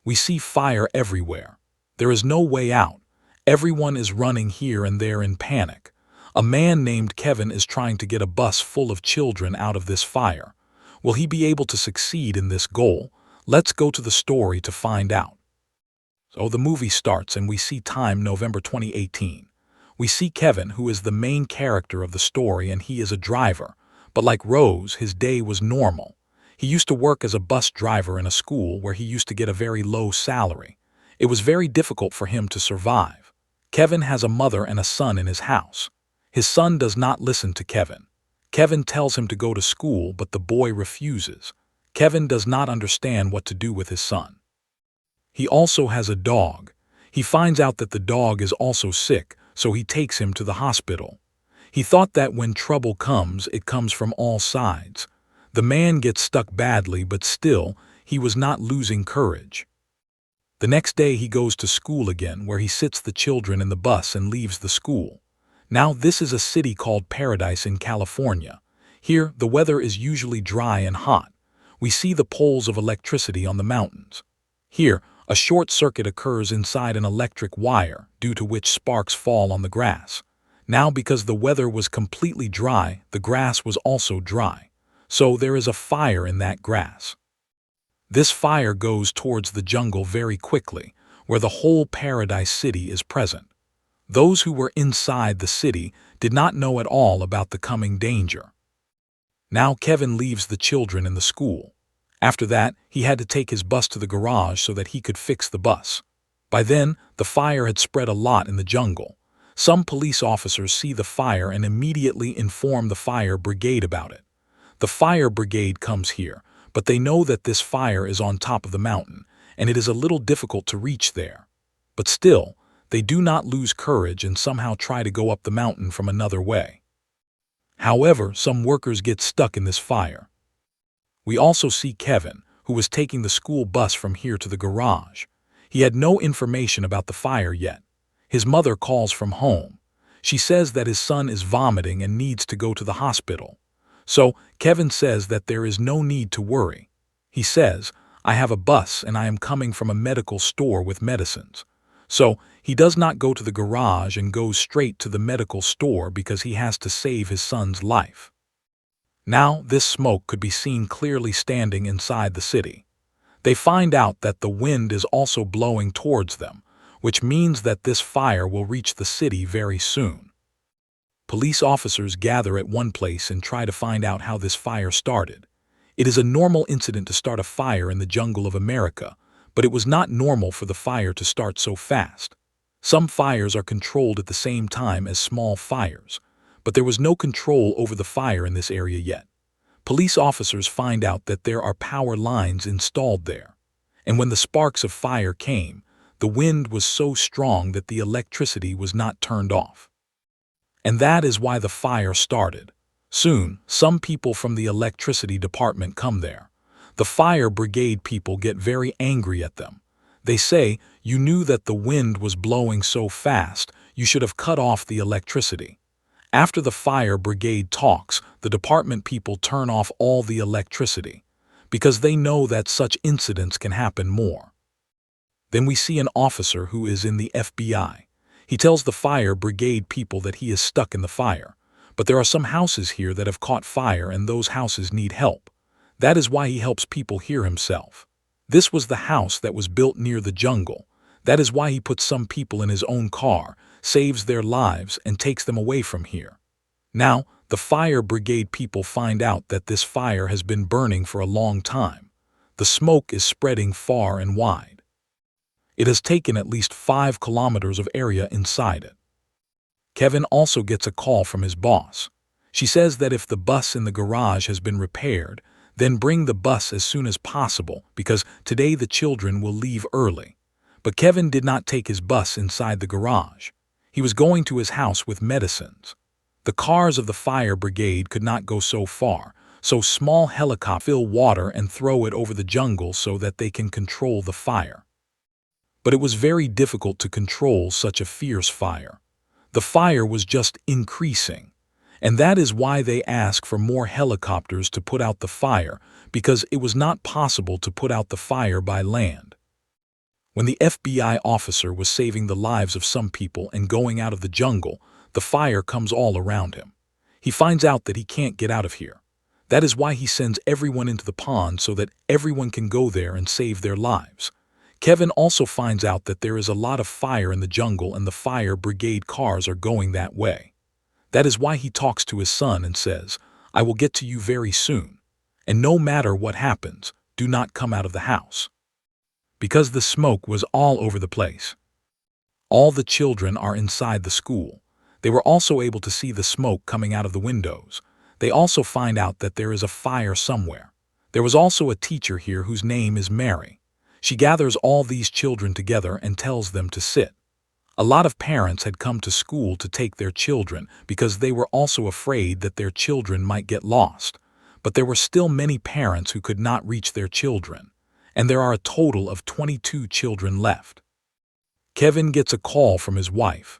We see fire everywhere. There is no way out. Everyone is running here and there in panic. A man named Kevin is trying to get a bus full of children out of this fire. Will he be able to succeed in this goal? Let's go to the story to find out. So the movie starts and we see time November 2018. We see Kevin, who is the main character of the story, and he is a driver. But like Rose, his day was normal. He used to work as a bus driver in a school where he used to get a very low salary. It was very difficult for him to survive. Kevin has a mother and a son in his house. His son does not listen to Kevin. Kevin tells him to go to school, but the boy refuses. Kevin does not understand what to do with his son. He also has a dog. He finds out that the dog is also sick, so he takes him to the hospital. He thought that when trouble comes, it comes from all sides. The man gets stuck badly, but still, he was not losing courage. The next day he goes to school again, where he sits the children in the bus and leaves the school. Now this is a city called Paradise in California. Here, the weather is usually dry and hot. We see the poles of electricity on the mountains. Here, a short circuit occurs inside an electric wire, due to which sparks fall on the grass. Now, because the weather was completely dry, the grass was also dry. So there is a fire in that grass. This fire goes towards the jungle very quickly, where the whole Paradise city is present. Those who were inside the city did not know at all about the coming danger. Now Kevin leaves the children in the school. After that, he had to take his bus to the garage so that he could fix the bus. By then, the fire had spread a lot in the jungle. Some police officers see the fire and immediately inform the fire brigade about it. The fire brigade comes here, but they know that this fire is on top of the mountain, and it is a little difficult to reach there. But still, they do not lose courage and somehow try to go up the mountain from another way. However, some workers get stuck in this fire. We also see Kevin, who was taking the school bus from here to the garage. He had no information about the fire yet. His mother calls from home. She says that his son is vomiting and needs to go to the hospital. So Kevin says that there is no need to worry. He says, "I have a bus and I am coming from a medical store with medicines." So he does not go to the garage and goes straight to the medical store because he has to save his son's life. Now this smoke could be seen clearly standing inside the city. They find out that the wind is also blowing towards them, which means that this fire will reach the city very soon. Police officers gather at one place and try to find out how this fire started. It is a normal incident to start a fire in the jungle of America, but it was not normal for the fire to start so fast. Some fires are controlled at the same time as small fires, but there was no control over the fire in this area yet. Police officers find out that there are power lines installed there. And when the sparks of fire came, the wind was so strong that the electricity was not turned off. And that is why the fire started. Soon, some people from the electricity department come there. The fire brigade people get very angry at them. They say, "You knew that the wind was blowing so fast, you should have cut off the electricity." After the fire brigade talks, the department people turn off all the electricity, because they know that such incidents can happen more. Then we see an officer who is in the FBI. He tells the fire brigade people that he is stuck in the fire, but there are some houses here that have caught fire and those houses need help. That is why he helps people here himself. This was the house that was built near the jungle. That is why he puts some people in his own car, saves their lives, and takes them away from here. Now, the fire brigade people find out that this fire has been burning for a long time. The smoke is spreading far and wide. It has taken at least 5 kilometers of area inside it. Kevin also gets a call from his boss. She says that if the bus in the garage has been repaired, then bring the bus as soon as possible because today the children will leave early. But Kevin did not take his bus inside the garage. He was going to his house with medicines. The cars of the fire brigade could not go so far, so small helicopters fill water and throw it over the jungle so that they can control the fire. But it was very difficult to control such a fierce fire. The fire was just increasing, and that is why they asked for more helicopters to put out the fire, because it was not possible to put out the fire by land. When the FBI officer was saving the lives of some people and going out of the jungle, the fire comes all around him. He finds out that he can't get out of here. That is why he sends everyone into the pond so that everyone can go there and save their lives. Kevin also finds out that there is a lot of fire in the jungle and the fire brigade cars are going that way. That is why he talks to his son and says, "I will get to you very soon. And no matter what happens, do not come out of the house." Because the smoke was all over the place. All the children are inside the school. They were also able to see the smoke coming out of the windows. They also find out that there is a fire somewhere. There was also a teacher here whose name is Mary. She gathers all these children together and tells them to sit. A lot of parents had come to school to take their children because they were also afraid that their children might get lost. But there were still many parents who could not reach their children, and there are a total of 22 children left. Kevin gets a call from his wife.